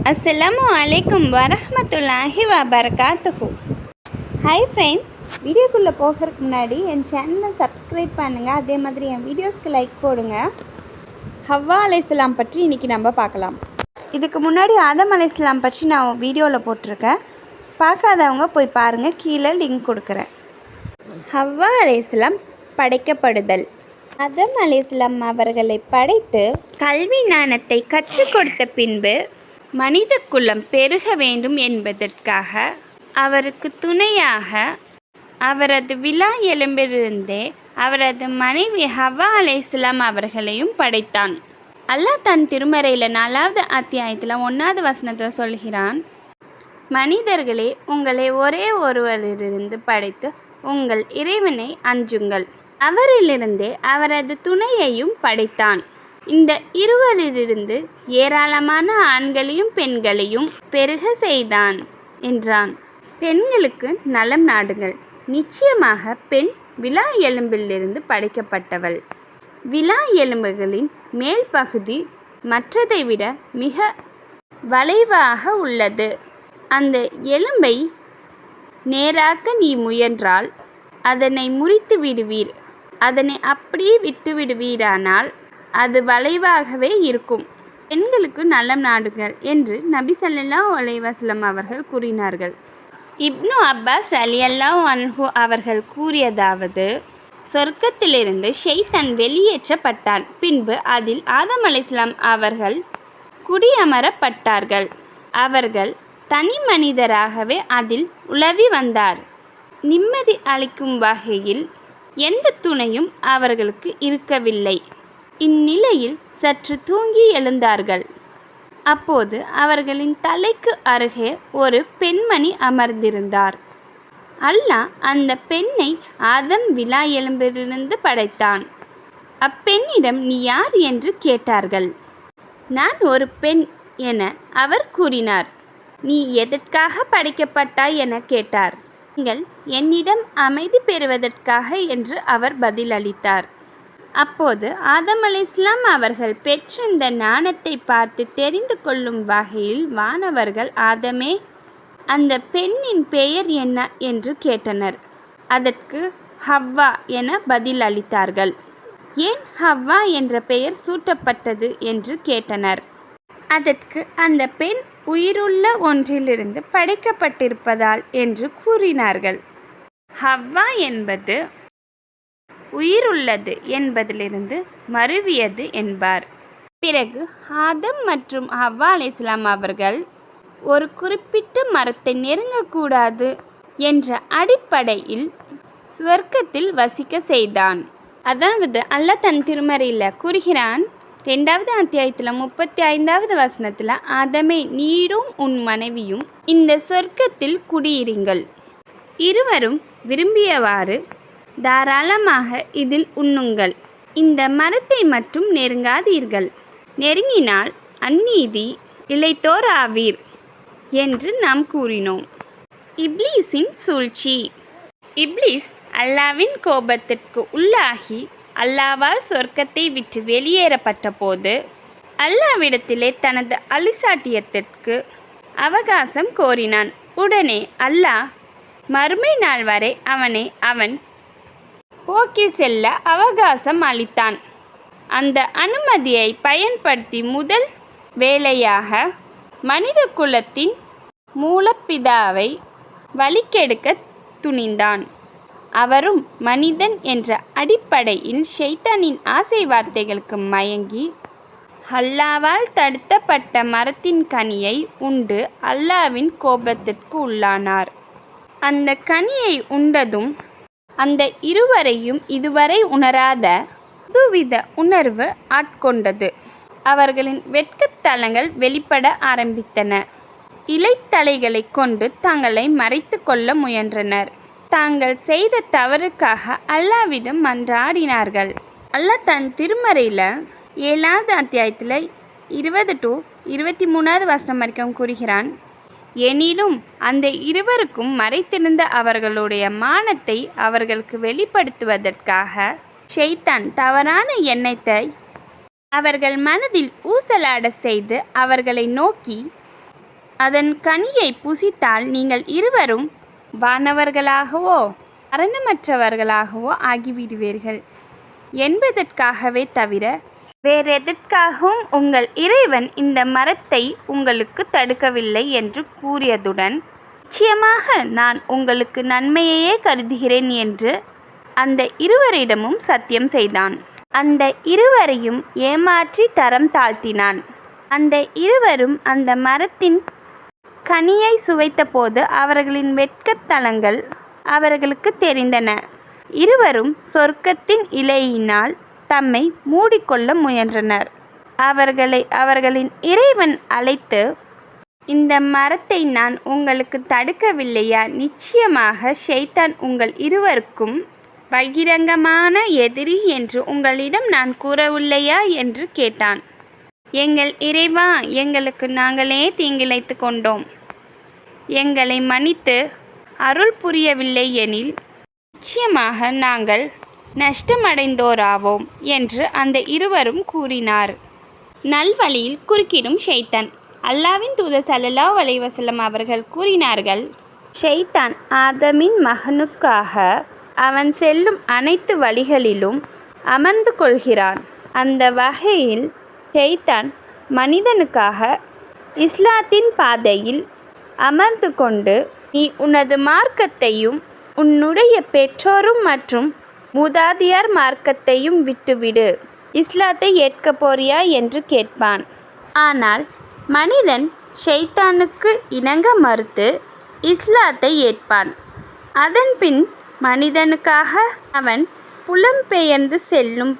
அஸ்ஸலாமு அலைக்கும் வரஹ்மத்துல்லாஹி வபரகாத்துஹு. ஹாய் ஃப்ரெண்ட்ஸ், வீடியோக்குள்ளே போகிறதுக்கு முன்னாடி என் சேனலை சப்ஸ்கிரைப் பண்ணுங்கள். அதே மாதிரி என் வீடியோஸ்க்கு லைக் போடுங்க. ஹவ்வா அலைஹிஸ்ஸலாம் பற்றி இன்றைக்கி நம்ம பார்க்கலாம். இதுக்கு முன்னாடி ஆதம் அலைஹிஸ்ஸலாம் பற்றி நான் வீடியோவில் போட்டிருக்கேன். பார்க்காதவங்க போய் பாருங்கள், கீழே லிங்க் கொடுக்குறேன். ஹவ்வா அலைஹிஸ்ஸலாம் படைக்கப்படுதல். ஆதம் அலைஹிஸ்ஸலாம் அவர்களை படைத்து கல்வி ஞானத்தை கற்றுக் கொடுத்த பின்பு மனித குலம் பெருக வேண்டும் என்பதற்காக அவருக்கு துணையாக அவரது விலா எலும்பிலிருந்தே அவரது மனைவி ஹவ்வா அலைஹிஸ்ஸலாம் அவர்களையும் படைத்தான். அல்லாஹ் தன் திருமறையில் 4வது அத்தியாயத்தில் 1வது வசனத்தில் சொல்கிறான், மனிதர்களே, உங்களை ஒரே ஒருவரிலிருந்து படைத்து உங்கள் இறைவனை அஞ்சுங்கள். அவரிலிருந்தே அவரது துணையையும் படைத்தான். இந்த இருவரிலிருந்து ஏராளமான ஆண்களையும் பெண்களையும் பெருக செய்தான் என்றான். பெண்களுக்கு நலம் நாடுங்கள். நிச்சயமாக பெண் விலா எலும்பிலிருந்து படைக்கப்பட்டவள். விலா எலும்புகளின் மேல் பகுதி மற்றதை விட மிக வளைவாக உள்ளது. அந்த எலும்பை நேராக்க நீ முயன்றால் அதனை முறித்து விடுவீர். அதனை அப்படியே விட்டு விடுவீரானால் அது வளைவாகவே இருக்கும். பெண்களுக்கு நலம் நாடுங்கள் என்று நபி ஸல்லல்லாஹு அலைஹி வஸல்லம் அவர்கள் கூறினார்கள். இப்னு அப்பாஸ் ரலியல்லாஹு அன்ஹு அவர்கள் கூறியதாவது, சொர்க்கத்திலிருந்து ஷைத்தான் வெளியேற்றப்பட்டான். பின்பு அதில் ஆதம் அலைஹிஸ்ஸலாம் அவர்கள் குடியமரப்பட்டார்கள். அவர்கள் தனி மனிதராகவே அதில் உலவி வந்தார். நிம்மதி அளிக்கும் வகையில் எந்த துணையும் அவர்களுக்கு இருக்கவில்லை. இந்நிலையில் சற்று தூங்கி எழுந்தார்கள். அப்போது அவர்களின் தலைக்கு அருகே ஒரு பெண்மணி அமர்ந்திருந்தார். அல்லாஹ் அந்த பெண்ணை ஆதம் விலா எலும்பிலிருந்து படைத்தான். அப்பெண்ணிடம் நீ யார் என்று கேட்டார்கள். நான் ஒரு பெண் என அவர் கூறினார். நீ எதற்காக படைக்கப்பட்டாய் என கேட்டார். நீங்கள் என்னிடம் அமைதி பெறுவதற்காக என்று அவர் பதிலளித்தார். அப்போது ஆதம் அலைஹிஸ்ஸலாம் அவர்கள் பெற்ற இந்த ஞானத்தை பார்த்து தெரிந்து கொள்ளும் வகையில் வானவர்கள், ஆதமே, அந்த பெண்ணின் பெயர் என்ன என்று கேட்டனர். அதற்கு ஹவ்வா என பதில் அளித்தார்கள். ஏன் ஹவ்வா என்ற பெயர் சூட்டப்பட்டது என்று கேட்டனர். அதற்கு அந்த பெண் உயிருள்ள ஒன்றிலிருந்து படைக்கப்பட்டிருப்பதால் என்று கூறினார்கள். ஹவ்வா என்பது உயிருள்ளது என்பதிலிருந்து மருவியது என்பார். பிறகு ஆதம் மற்றும் ஹவ்வா அலைஹிஸ்ஸலாம் அவர்கள் ஒரு குறிப்பிட்ட மரத்தை நெருங்கக்கூடாது என்ற அடிப்படையில் சுவர்க்கத்தில் வசிக்க செய்தான். அதாவது அல்லாஹ் தன் திருமறையில் கூறுகிறான், 2வது அத்தியாயத்தில் 35வது வசனத்தில், ஆதமே, நீரும் உன் மனைவியும் இந்த சொர்க்கத்தில் குடியிருங்கள். இருவரும் விரும்பியவாறு தாராளமாக இதில் உண்ணுங்கள். இந்த மரத்தை மட்டும் நெருங்காதீர்கள். நெருங்கினால் அந்நீதி இளைத்தோர் ஆவீர் என்று நாம் கூறினோம். இப்லீஸின் சூழ்ச்சி. இப்லீஸ் அல்லாவின் கோபத்திற்கு உள்ளாகி அல்லாவால் சொர்க்கத்தை விட்டு வெளியேறப்பட்ட போது அல்லாவிடத்திலே தனது அழிசாட்டியத்திற்கு அவகாசம் கோரினான். உடனே அல்லாஹ் மறுமை நாள் வரை அவன் போக்கில் செல்ல அவகாசம் அளித்தான். அந்த அனுமதியை பயன்படுத்தி முதல் வேலையாக மனித குலத்தின் மூலப்பிதாவை வழிக்கெடுக்க துணிந்தான். அவரும் மனிதன் என்ற அடிப்படையில் ஷைத்தானின் ஆசை வார்த்தைகளுக்கு மயங்கி அல்லாவால் தடுக்கப்பட்ட மரத்தின் கனியை உண்டு அல்லாவின் கோபத்திற்கு உள்ளானார். அந்த கனியை உண்டதும் அந்த இருவரையும் இதுவரை உணராத புதுவித உணர்வு ஆட்கொண்டது. அவர்களின் வெட்கத்தலங்கள் வெளிப்பட ஆரம்பித்தன. இலைத்தலைகளை கொண்டு தங்களை மறைத்து கொள்ள முயன்றனர். தாங்கள் செய்த தவறுக்காக அல்லாவிடம் மன்றாடினார்கள். அல்லாஹ் தன் திருமறையில் 7வது அத்தியாயத்தில் 20 to 23வது வசனம் வரைக்கும் கூறுகிறான், எனினும் அந்த இருவருக்கும் மறைத்திருந்த அவர்களுடைய மானத்தை அவர்களுக்கு வெளிப்படுத்துவதற்காக ஷைத்தான் தவறான எண்ணத்தை அவர்கள் மனதில் ஊசலாட செய்து அவர்களை நோக்கி, அதன் கனியை புசித்தால் நீங்கள் இருவரும் வானவர்களாகவோ மரணமற்றவர்களாகவோ ஆகிவிடுவீர்கள் என்பதற்காகவே தவிர வேறெதற்காகவும் உங்கள் இறைவன் இந்த மரத்தை உங்களுக்கு தடுக்கவில்லை என்று கூறியதுடன், நிச்சயமாக நான் உங்களுக்கு நன்மையையே கருதுகிறேன் என்று அந்த இருவரிடமும் சத்தியம் செய்தான். அந்த இருவரையும் ஏமாற்றி தரம் தாழ்த்தினான். அந்த இருவரும் அந்த மரத்தின் கனியை சுவைத்தபோது அவர்களின் வெட்கத்தலங்கள் அவர்களுக்கு தெரிந்தன. இருவரும் சொர்க்கத்தின் இலையினால் தம்மை மூடிக்கொள்ள முயன்றனர். அவர்களை அவர்களின் இறைவன் அழைத்து, இந்த மரத்தை நான் உங்களுக்கு தடுக்கவில்லையா? நிச்சயமாக ஷைத்தான் உங்கள் இருவருக்கும் பகிரங்கமான எதிரி என்று உங்களிடம் நான் கூறவில்லையா என்று கேட்டான். எங்கள் இறைவா, எங்களுக்கு நாங்களே தீங்கிழைத்து கொண்டோம். எங்களை மன்னித்து அருள் புரியவில்லை எனில் நிச்சயமாக நாங்கள் நஷ்டமடைந்தோராவோம் என்று அந்த இருவரும் கூறினார். நல்வழியில் குறுக்கிடும் ஷைத்தான். அல்லாஹ்வின் தூதர் ஸல்லல்லாஹு அலைஹி வஸல்லம் அவர்கள் கூறினார்கள், ஷைத்தான் ஆதமின் மகனுக்காக அவன் செல்லும் அனைத்து வழிகளிலும் அமர்ந்து கொள்கிறான். அந்த வகையில் ஷைத்தான் மனிதனுக்காக இஸ்லாத்தின் பாதையில் அமர்ந்து கொண்டு, நீ உனது மார்க்கத்தையும் உன்னுடைய பெற்றோரும் மற்றும் மூதாதையர் மார்க்கத்தையும் விட்டுவிடு, இஸ்லாத்தை ஏற்கப் போறியா என்று கேட்பான். ஆனால் மனிதன் ஷைத்தானுக்கு இணங்க மறுத்து இஸ்லாத்தை ஏற்பான். அதன்பின் மனிதனுக்காக அவன் புலம்பெயர்ந்து செல்லும்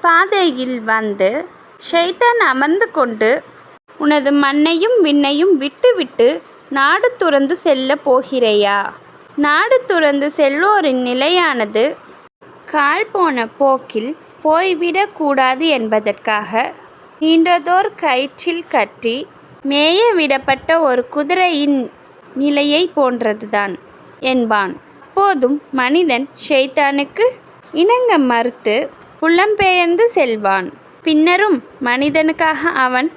பாதையில் வந்து ஷைத்தான் அமர்ந்து கொண்டு, உனது மண்ணையும் விண்ணையும் விட்டுவிட்டு நாடு துறந்து செல்ல போகிறாயா? நாடு துறந்து செல்வோரின் நிலையானது கால் போன போக்கில் போய்விடக்கூடாது என்பதற்காக நீண்டதோர் கயிற்றில் கட்டி மேய விடப்பட்ட ஒரு குதிரையின் நிலையை போன்றதுதான் என்பான். அப்போதும் மனிதன் ஷைத்தானுக்கு இணங்க மறுத்து புலம்பெயர்ந்து செல்வான். பின்னரும் மனிதனுக்காக அவன்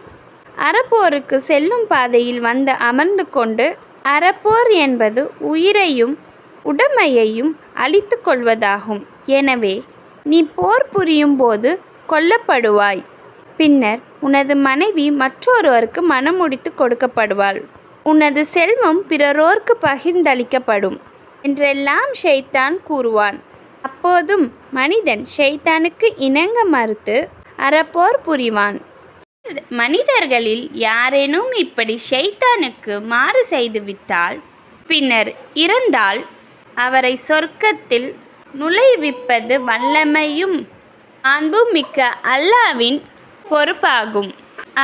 அறப்போருக்கு செல்லும் பாதையில் வந்து அமர்ந்து கொண்டு, அறப்போர் என்பது உயிரையும் உடைமையையும் அழித்து கொள்வதாகும். எனவே நீ போர் புரியும் போது கொல்லப்படுவாய். பின்னர் உனது மனைவி மற்றொருவருக்கு மணமுடித்து கொடுக்கப்படுவாள். உனது செல்வம் பிறரோர்க்கு பகிர்ந்தளிக்கப்படும் என்றெல்லாம் ஷைத்தான் கூறுவான். அப்போதும் மனிதன் ஷைத்தானுக்கு இணங்க மறுத்து அறப்போர் புரிவான். மனிதர்களில் யாரேனும் இப்படி ஷைத்தானுக்கு மாறு செய்துவிட்டால் பின்னர் இறந்தால் அவரை சொர்க்கத்தில் நுழைவிப்பது வல்லமையும் அன்பும் மிக்க அல்லாஹ்வின் பொறுப்பாகும்.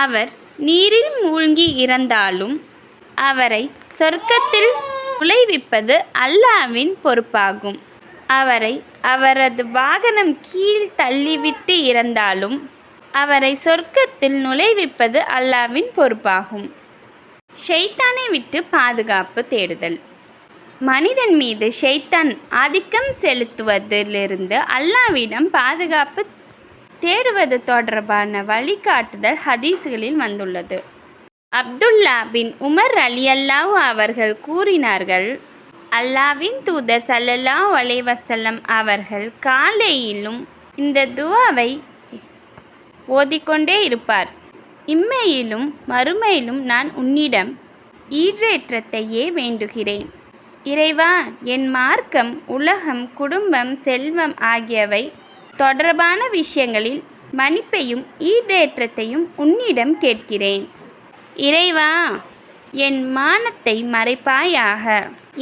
அவர் நீரில் மூழ்கி இறந்தாலும் அவரை சொர்க்கத்தில் நுழைவிப்பது அல்லாஹ்வின் பொறுப்பாகும். அவரை அவரது வாகனம் கீழ் தள்ளிவிட்டு இறந்தாலும் அவரை சொர்க்கத்தில் நுழைவிப்பது அல்லாஹ்வின் பொறுப்பாகும். ஷைத்தானை விட்டு பாதுகாப்பு தேடுதல். மனிதன் மீது ஷைத்தான் ஆதிக்கம் செலுத்துவதிலிருந்து அல்லாஹ்விடம் பாதுகாப்பு தேடுவது தொடர்பான வழிகாட்டுதல் ஹதீஸ்களில் வந்துள்ளது. அப்துல்லா பின் உமர் ரலியல்லாஹு அவர்கள் கூறினார்கள், அல்லாஹ்வின் தூதர் ஸல்லல்லாஹு அலைஹி வஸல்லம் அவர்கள் காலையிலும் இந்த துஆவை ஓதிக்கொண்டே இருப்பார். இம்மையிலும் மறுமையிலும் நான் உன்னிடம் ஈடேற்றத்தையே வேண்டுகிறேன். இறைவா, என் மார்க்கம், உலகம், குடும்பம், செல்வம் ஆகியவை தொடர்பான விஷயங்களில் மன்னிப்பையும் ஈடேற்றத்தையும் உன்னிடம் கேட்கிறேன். இறைவா, என் மானத்தை மறைப்பாயாக,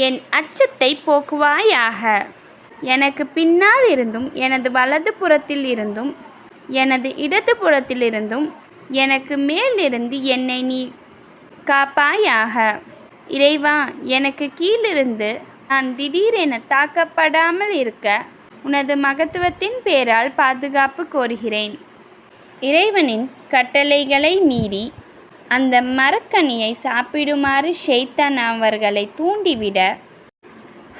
என் அச்சத்தை போக்குவாயாக. எனக்கு பின்னால் இருந்தும் எனது வலது புறத்தில் இருந்தும் எனது இடது புறத்திலிருந்தும் எனக்கு மேலிருந்து என்னை நீ காப்பாயாக. இறைவா, எனக்கு கீழிருந்து நான் திடீரென தாக்கப்படாமல் இருக்க உனது மகத்துவத்தின் பேரால் பாதுகாப்பு கோருகிறேன். இறைவனின் கட்டளைகளை மீறி அந்த மரக்கனியை சாப்பிடுமாறு ஷைத்தான் அவர்களை தூண்டிவிட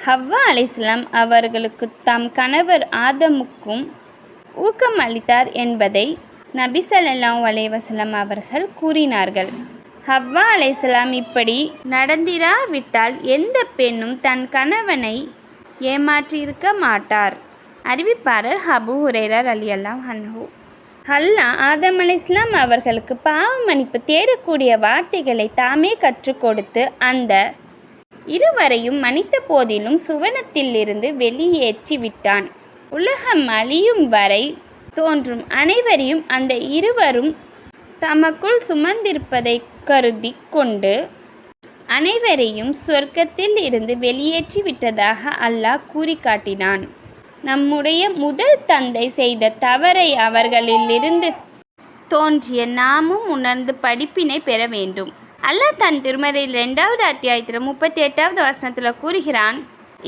ஹவ்வா அலைஹிஸ்ஸலாம் அவர்களுக்கு தம் கணவர் ஆதமுக்கும் ஊக்கம் அளித்தார் என்பதை நபி ஸல்லல்லாஹு அலைஹி வஸல்லம் அவர்கள் கூறினார்கள். ஹவ்வா அலைஹிஸ்ஸலாம் இப்படி நடந்திராவிட்டால் எந்த பெண்ணும் தன் கணவனை ஏமாற்றியிருக்க மாட்டார். அறிவிப்பாளர் அபூ ஹுரைரா ரலியல்லாஹு அன்ஹு. அல்லாஹ் ஆதம் அலைஹிஸ்ஸலாம் அவர்களுக்கு பாவ மன்னிப்பு தேடக்கூடிய வார்த்தைகளை தாமே கற்றுக் கொடுத்து அந்த இருவரையும் மன்னித்த போதிலும் சுவனத்திலிருந்து வெளியேற்றி விட்டான். உலகம் அழியும் வரை தோன்றும் அனைவரையும் அந்த இருவரும் தமக்குள் சுமந்திருப்பதை கருதி கொண்டு அனைவரையும் சொர்க்கத்தில் இருந்து வெளியேற்றி விட்டதாக அல்லாஹ் கூறி காட்டினான். நம்முடைய முதல் தந்தை செய்த தவறை அவர்களிலிருந்து தோன்றிய நாமும் உணர்ந்து படிப்பினை பெற வேண்டும். அல்லாஹ் தன் திருமறையில் 2வது அத்தியாயத்தில் 38வது வசனத்தில் கூறுகிறான்,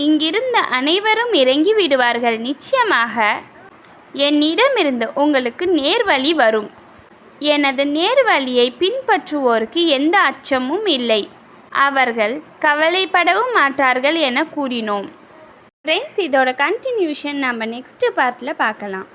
இங்கிருந்த அனைவரும் இறங்கி விடுவார்கள், நிச்சயமாக என்னிடமிருந்து உங்களுக்கு நேர்வழி வரும், எனது நேர்வழியை பின்பற்றுவோருக்கு எந்த அச்சமும் இல்லை, அவர்கள் கவலைப்படவும் மாட்டார்கள் என கூறினோம். ஃப்ரெண்ட்ஸ், இதோட கண்டினியூஷன் நம்ம நெக்ஸ்ட் பார்ட்டில் பார்க்கலாம்.